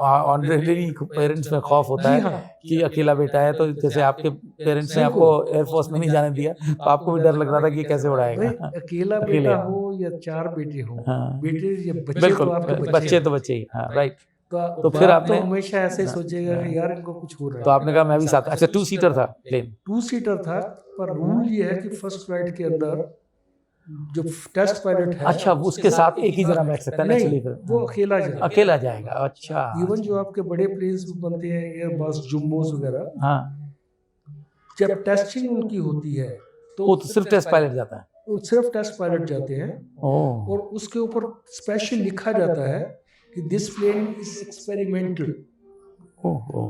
ऑनरेडी पेरेंट्स में खौफ होता है कि अकेला बेटा है, तो जैसे आपके पेरेंट्स ने आपको एयरफोर्स में नहीं जाने दिया तो आपको भी डर लग रहा था कि कैसे उड़ाएगा। अकेला बेटा हो या 4 बेटे हो, बेटे या बच्चे, बिल्कुल, तो आपके बच्चे तो बच्चे ही। हाँ, राइट। तो फिर आपने हमेशा ऐसे ही सोचेगा कि यार इनको कुछ हो रहा है। तो आपने कहा मैं भी साथ। अच्छा, 2 सीटर था प्लेन? 2 सीटर था, पर रूल ये है कि फर्स्ट फ्लाइट के अंदर जो टेस्ट पायलट है, अच्छा, वो उसके साथ एक ही जना बैठ सकता है ना? चलिए, फिर वो अकेला जाएगा। अच्छा। इवन जो आपके बड़े प्लेन्स बनते हैं एयरबस जम्बोस वगैरह, हाँ, जब टेस्टिंग उनकी होती है वो तो सिर्फ टेस्ट पायलट जाता है। वो सिर्फ टेस्ट पायलट जाते हैं और उसके ऊपर स्पेशल लिखा जाता है कि this plane is experimental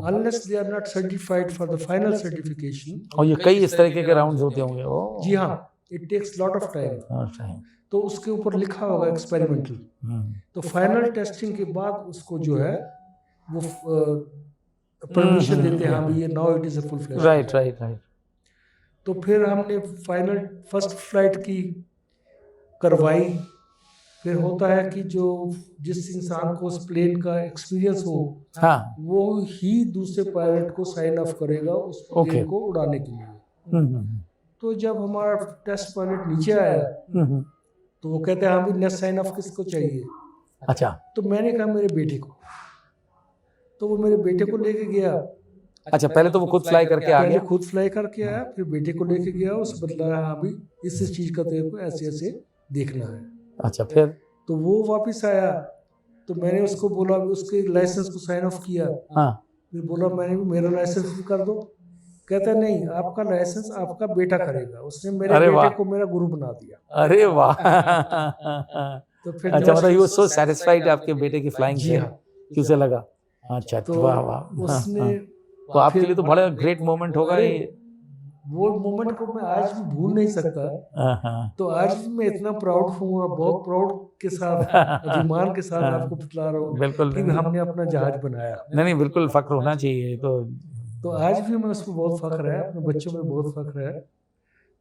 unless they are not certified for the final certification. और ये कई इस तरीके के राउंड्स होते होंगे। जी हाँ, it takes lot of time. तो उसके ऊपर लिखा होगा एक्सपेरिमेंटल। तो फाइनल टेस्टिंग के बाद उसको जो है वो परमिशन देते हैं, हाँ ये now it is a full flash. Right. तो फिर हमने फाइनल फर्स्ट फ्लाइट की करवाई। फिर होता है कि जो जिस इंसान को उस प्लेन का एक्सपीरियंस हो, हाँ, वो ही दूसरे पायलट को साइन ऑफ करेगा उस प्लेन को उड़ाने के लिए। तो जब हमारा टेस्ट पायलट नीचे आया तो वो कहते हैं हाँ भी नेक्स्ट साइन ऑफ किसको चाहिए। अच्छा, तो मैंने कहा मेरे बेटे को। तो वो मेरे बेटे को लेके गया। अच्छा, पहले तो वो खुद फ्लाई करके आ गया। खुद फ्लाई करके आया, फिर बेटे को लेके गया, उस बदला हाँ भी इस चीज का तेरे को ऐसे ऐसे देखना है। अच्छा, फिर तो वो वापस आया तो मैंने उसको बोला, उसके लाइसेंस को साइन ऑफ किया। हाँ, फिर बोला मैंने मेरा लाइसेंस भी कर दो। कहता नहीं, आपका लाइसेंस आपका बेटा करेगा। उसने मेरे बेटे को मेरा गुरु बना दिया। अरे वाह। तो फिर अच्छा, मतलब ही वाज सो सैटिस्फाइड आपके बेटे की फ्लाइंग से कि उसे लगा। अच्छा, तो वाह। उसने तो आपके लिए तो बड़ा ग्रेट मोमेंट होगा ये। वो मोमेंट को मैं आज भी भूल नहीं सकता। तो आज भी मैं इतना प्राउड हूँ और बहुत प्राउड के साथ, अभिमान के साथ आपको बतला रहा हूँ बिल्कुल कि हमने अपना जहाज बनाया। नहीं, बिल्कुल फख्र होना चाहिए। तो आज भी मैं उसमें बहुत फख्र है, अपने बच्चों में बहुत फख्र है।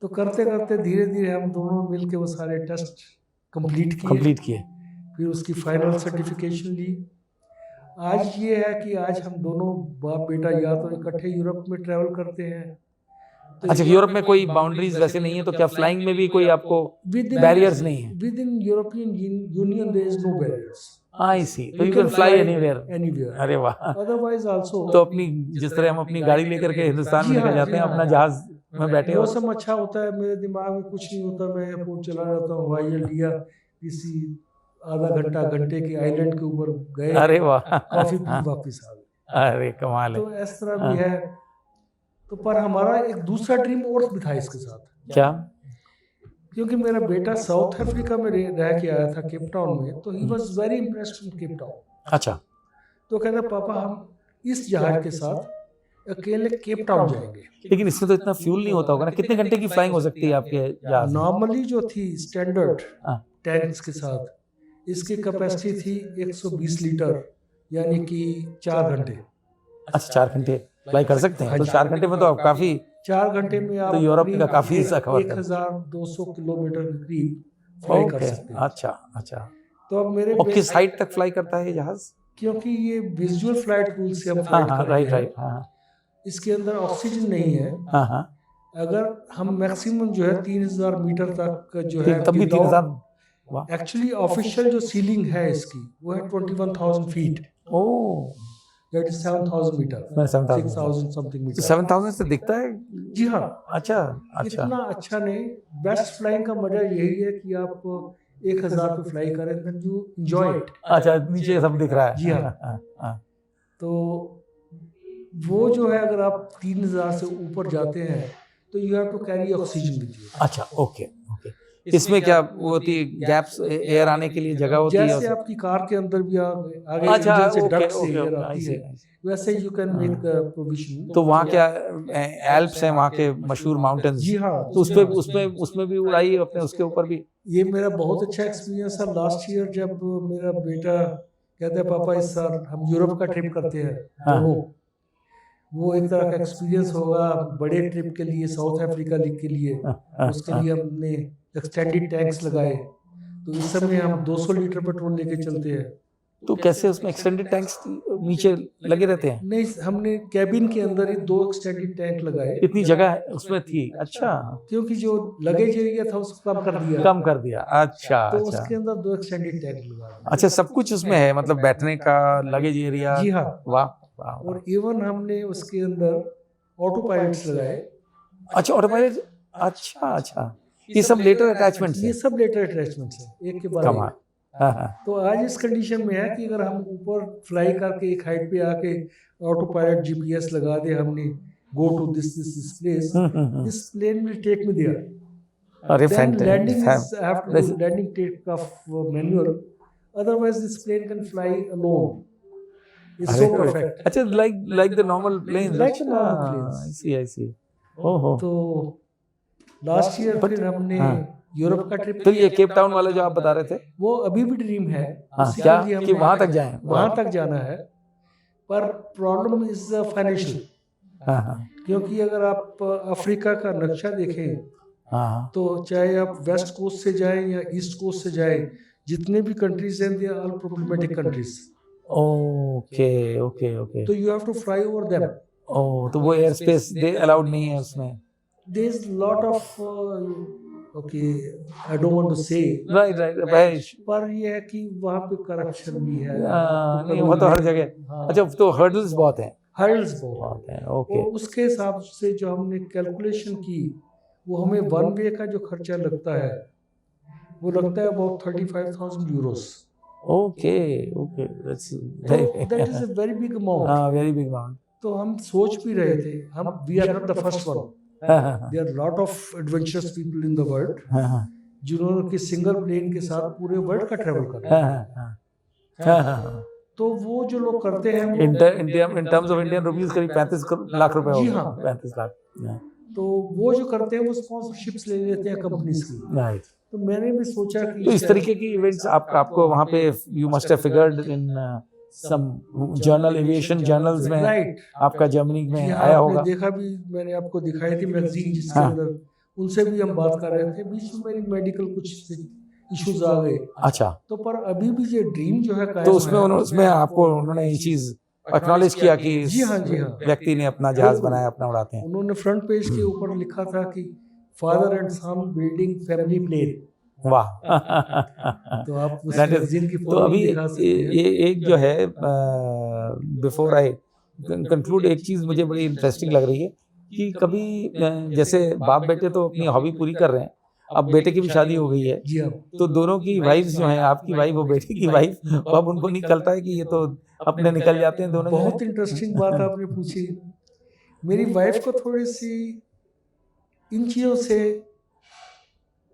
तो करते करते धीरे धीरे हम दोनों मिलके वो सारे टेस्ट कंप्लीट किए। फिर उसकी फाइनल सर्टिफिकेशन ली। आज ये है कि आज हम दोनों बाप बेटा या तो इकट्ठे यूरोप में ट्रैवल करते हैं। तो अच्छा, यूरोप में कोई बाउंड्रीज वैसे नहीं है, तो क्या फ्लाइंग में भी कोई आपको बैरियर्स नहीं है? With in European Union there is no barriers. I see, तो यू कैन फ्लाई एनीवेयर। अरे वाह। अदरवाइज आल्सो तो अपनी जिस तरह हम अपनी गाड़ी लेकर के हिंदुस्तान में निकल जाते हैं, अपना जहाज में बैठे हो। मौसम अच्छा होता है, मेरे दिमाग में कुछ नहीं होता, मैं एयरपोर्ट चला जाता हूँ, हवाई जहाज लिया, किसी आधा घंटे के आइलैंड के ऊपर गए। अरे वाह। कॉफी पी वापस आ गए। अरे कमाल है। तो इस तरह भी है। तो पर हमारा एक दूसरा ड्रीम और भी था इसके साथ। क्या? क्योंकि मेरा बेटा साउथ अफ्रीका में रह के आया था, केप टाउन में। तो he was very impressed in Cape Town. अच्छा। तो कहता पापा हम इस जहाज के साथ अकेले केप टाउन जाएंगे। लेकिन इसमें तो इतना फ्यूल नहीं होता होगा ना, कितने घंटे की फ्लाइंग हो सकती है आपके जहाज में? नॉर्मली जो थी स्टैंडर्ड हाँ। टैंक्स के साथ इसकी कैपेसिटी थी 120 लीटर, यानी कि 4 घंटे। अच्छा 4 घंटे फ्लाई कर सकते हैं, तो 4 घंटे में तो आप काफी 4 घंटे में आप तो यूरोप का काफी हिस्सा कवर कर 1200 किलोमीटर के करीब फ्लाई कर ओके। सकते हैं। अच्छा अच्छा। तो अब मेरे और किस हाइट तक फ्लाई करता है ये जहाज? क्योंकि ये विजुअल फ्लाइट रूल से हम हाँ फ्लाइट हाँ करते राइट हैं, राइट हाँ इसके अंदर ऑक्सीजन नहीं है। हाँ हाँ। अगर हम मैक्सिमम जो है 3000 मीटर तक जो है तब भी 3000? वाह। एक्चुअली ऑफिशियल जो सीलिंग है इसकी वो है 21,000 feet, oh, that is 7,000 metre, 7,000 6,000 something तो मीटर। 7,000 से दिखता है? जी हाँ। अच्छा अच्छा। इतना अच्छा नहीं, बेस्ट फ्लाइंग का मजा यही है कि आप 1000 पे फ्लाई करें, देन यू एंजॉय इट। अच्छा नीचे सब दिख रहा है। जी हाँ। हाँ। तो वो जो है अगर आप 3000 से ऊपर जाते हैं तो you have to carry oxygen with you. अच्छा ओके ओके। इसमें क्या वो होती है, गैप्स एयर आने के लिए जगह होती है? जैसे आपकी कार के अंदर भी आगे अच्छा इंजन से ओके डक्ट से ओके एयर ओके, आती I see, है, I see। वैसे you can make the provision. तो वहाँ क्या एल्प्स हैं, वहाँ के मशहूर माउंटेन्स? जी हाँ। तो उसमें भी उड़ाई अपने, उसके ऊपर भी? ये मेरा बहुत अच्छा एक्सपीरियंस था लास्ट ईयर, जब मेरा बेटा कहता है पापा इस साल हम यूरोप का ट्रिप करते हैं। हाँ। तो वो एक तरह का एक्सपीरियंस होगा बड़े ट्रिप के लिए, साउथ अफ्रीका के लिए। उसके लिए हमने एक्सटेंडेड टैंक्स लगाए, तो इस समय हम 200 लीटर पेट्रोल लेके चलते हैं। तो कैसे उसमें एक्सटेंडेड टैंक्स नीचे लगे रहते हैं? नहीं, हमने कैबिन के अंदर ही 2 एक्सटेंडेड टैंक लगाए, इतनी जगह उसमें थी? अच्छा, क्योंकि जो लगेज एरिया था उसको कम कर दिया। कम कर दिया। अच्छा तो अच्छा उसके अंदर 2 एक्सटेंडेड टैंक लगा दिए। अच्छा। सब कुछ उसमें है, मतलब बैठने का, लगेज एरिया? जी हाँ। वाह वाह। और इवन हमने उसके अंदर ऑटो पायलट्स लगाए। अच्छा ऑटो पायलट। अच्छा अच्छा, ये सब लेटर अटैचमेंट्स ये हैं? सब लेटर अटैचमेंट्स हैं, एक के बाद कमाल। एक। हाँ हाँ। तो आज इस कंडीशन में है कि अगर हम ऊपर फ्लाई करके एक हाइट पे आके ऑटो पायलट जीपीएस लगा दे, हमने go to this place, this plane will take me there. अरे Then landing फैंट is I have to do landing take off manual. Otherwise, this plane can fly alone. It's so perfect. अच्छा, like the normal planes? Like the normal planes. I see। ओहो। तो last year फिर हमने हाँ। Europe का trip तो ये Cape Town वाला जो आप बता रहे थे, वो अभी भी ड्रीम है। हाँ, उसी क्या के लिए कि हमें वहां तक जाएं? वहां तक जाना है, पर प्रॉब्लम इज फाइनेंशियल। हाँ हाँ क्योंकि अगर आप अफ्रीका का नक्शा देखें हाँ। तो चाहे आप वेस्ट कोस्ट से जाएं या ईस्ट कोस्ट से जाएं, जितने भी कंट्रीज हैं they are all problematic countries. Okay okay okay. तो you have to fly over them. Oh, तो वो एयर स्पेस दे अलाउड नहीं है उसमें? There is lot of okay, I don't want to say, right. पर ये है कि वहाँ पे करप्शन भी है। नहीं, वो तो हर जगह। हाँ। अच्छा, तो हर्डल्स बहुत हैं? हर्डल्स बहुत बहुत हैं, और ओके। उसके हिसाब से जो हमने कैलकुलेशन की, वो हमें वन वे का जो खर्चा लगता है वो लगता है about 35,000 euros. Okay okay, that's that is a very big amount. Very big amount. तो हम सोच भी रहे थे, हम we are not the first one, there are lot of adventurous people in the world जिन्होंने कि सिंगल प्लेन के साथ पूरे वर्ल्ड का ट्रैवल कर। तो वो जो लोग करते हैं in terms of Indian rupees करीब 35 लाख रुपए हो जी गए। हाँ। 35 लाख। तो वो जो करते हैं वो स्पॉन्सरशिप्स ले लेते हैं कंपनीज की। राइट। तो मैंने भी सोचा कि तो इस तरीके की इवेंट्स आपको वहाँ पे you must have figured in some journal, aviation journals में? राइट। आपका जर्मनी में जी हाँ, आया आपने होगा। देखा भी, मैंने आपको दिखाई थी मैगजीन जिसके हाँ। अंदर, उनसे भी हम बात कर रहे थे। बीच में मेरी मेडिकल कुछ इश्यूज आ गए। अच्छा, तो पर अभी भी ये ड्रीम जो है तो उसमें आपको उन्होंने ये चीज एक्नॉलेज किया कि इस जी हाँ, जी हाँ। व्यक्ति ने अपना जहाज बनाया, अपना उड़ाते हैं? उन्होंने फ्रंट पेज के ऊपर लिखा था कि father and son building family plane. वाह। तो आप उस That is- मैगजीन की तो फोटो अभी भी दिखा सकते हैं। ये एक जो है, बिफोर आई कंक्लूड, एक चीज मुझे बड़ी इंटरेस्टिंग लग रही है कि कभी जैसे बाप बेटे तो अपनी हॉबी पूरी कर रहे हैं, अब बेटे की भी शादी हो गई है, जी हाँ। तो दोनों की वाइफ्स जो हैं, आपकी वाइफ और बेटे की वाइफ, अब उनको नहीं चलता है कि ये तो अपने निकल जाते हैं दोनों बहुत जने? इंटरेस्टिंग बात आपने पूछी। मेरी वाइफ को थोड़ी सी इन चीज़ों से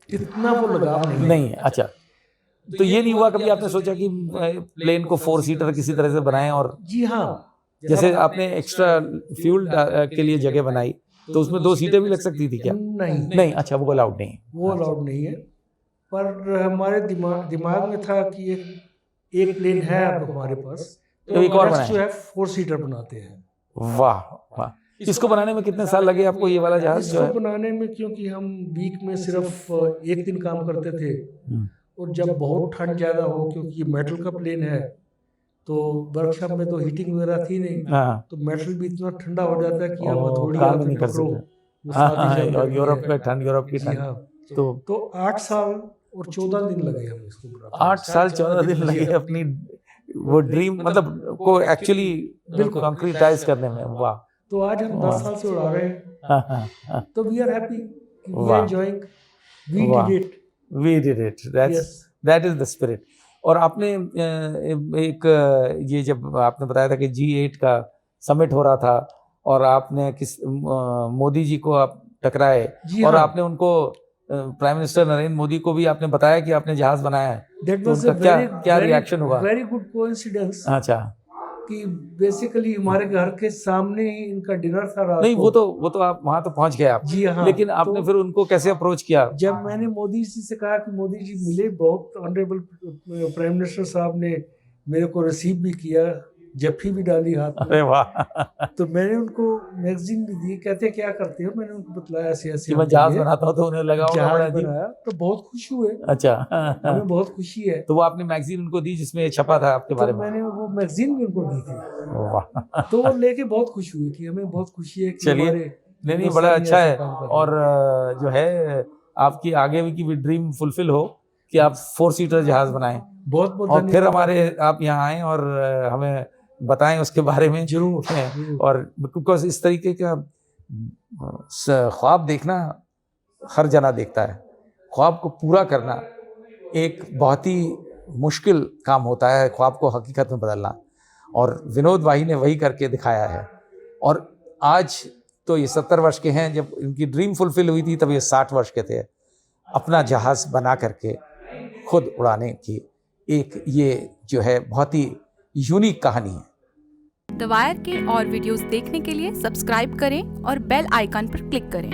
इतना वो लगाव नहीं है। नहीं, अच्छा। तो ये नहीं हुआ कभी आपने सोचा कि प्लेन को 4 सीटर किसी तरह से बनाएं, और जी हाँ, जैसे आपने एक्स्ट्रा फ्यूल के लिए जगह बनाई तो उसमें 2 सीटें भी लग सकती थी क्या? नहीं नहीं, अच्छा वो अलाउड नहीं है। वो अलाउड नहीं है, पर हमारे दिमाग में था कि एक प्लेन है अब हमारे पास, तो एक और next बनाएं। जो है 4 सीटर बनाते हैं। वाह वाह, इसको बनाने में कितने साल लगे आपको, ये वाला जहाज जो इसको है? बनाने में, क्योंकि हम वीक में सिर्फ एक दिन काम करते थे, और जब बहुत ठंड ज़्यादा हो, क्योंकि ये मेटल का प्लेन है, तो वर्कशॉप में तो हीटिंग वगैरह थी नहीं, हाँ, तो मेटल भी इतना ठंडा हो जाता है कि आप ओ, हथौड़ी काम हाथ नहीं में कर पकड़ो, सकते। वो हाँ साथ ही हाँ, जम और जाती यूरोप है। में ठंड, यूरोप की जी ठंड। हाँ, तो तो 8 साल और 14 दिन लगे हमें इसको बनाते हैं। 8 साल 14 दिन लगे अपनी वो ड्रीम मतलब को एक्चुअली बिल्कुल। कंक्रीटाइज करने में। वाह, तो आज हम 10 साल से उड़ा रहे हैं, हाँ हाँ हाँ, तो we are happy, we are वाह। एंजॉयिंग, वी वाह। Did it. We did it, Yes. That is the spirit. और आपने एक ये जब आपने बताया था कि G8 का समिट हो रहा था और आपने मोदी जी को आप टकराए, जी और हाँ। आपने उनको प्राइम मिनिस्टर नरेंद्र मोदी को भी आपने बताया कि आपने जहाज बनाया है, That तो was a उनका क्या रिएक्शन हुआ? very good coincidence अच्छा, कि बेसिकली हमारे घर के सामने ही इनका डिनर था रात नहीं को। वो तो आप वहां तो पहुंच गए आप, जी हाँ, लेकिन आपने तो फिर उनको कैसे अप्रोच किया? जब मैंने मोदी जी से कहा कि मोदी जी मिले, बहुत ऑनरेबल प्राइम मिनिस्टर साहब ने मेरे को रिसीव भी किया, जफ्फी भी डाली हाथ में, अरे वाह, तो मैंने उनको मैगजीन भी दी, कहते क्या करते हो, मैंने उनको बतलाया ऐसे ऐसे कि मैं हम जहाज करेंगे। बनाता हूँ, तो उन्हें लगा होगा बड़ा जहाज अजीब। बनाया तो बहुत खुश हुए, अच्छा, हमें बहुत खुशी है। तो वो आपने मैगजीन उनको दी जिसमें ये छपा था आपके बारे तो में? मैंने वो मैगजीन भी उनको दी थी, वाह, तो वो लेके बहुत खुश हुई कि हमें बहुत खुशी है कि चलिए, हमारे नहीं बड़ा हिंदुस्तानी अच्छा ऐसा है। काम कर रहे हैं। और जो है आपकी आगे की भी ड्रीम फुलफिल हो कि आप 4 सीटर जहाज बनाएं, बहुत बहुत और फिर धन्यवाद। हमारे आप यहाँ आएं और हमें बताएं उसके बारे में। जरूर। और बिकॉज इस तरीके का ख्वाब देखना हर जना देखता है, ख्वाब को पूरा करना एक बहुत ही मुश्किल काम होता है, ख्वाब को हकीकत में बदलना, और विनोद वाही ने वही करके दिखाया है। और आज तो ये 70 वर्ष के हैं, जब इनकी ड्रीम फुलफिल हुई थी तब ये 60 वर्ष के थे। अपना जहाज बना करके खुद उड़ाने की एक ये जो है बहुत ही यूनिक कहानी है। द वायर के और वीडियोस देखने के लिए सब्सक्राइब करें और बेल आइकन पर क्लिक करें।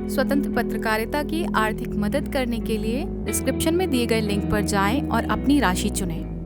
स्वतंत्र पत्रकारिता की आर्थिक मदद करने के लिए डिस्क्रिप्शन में दिए गए लिंक पर जाएं और अपनी राशि चुनें।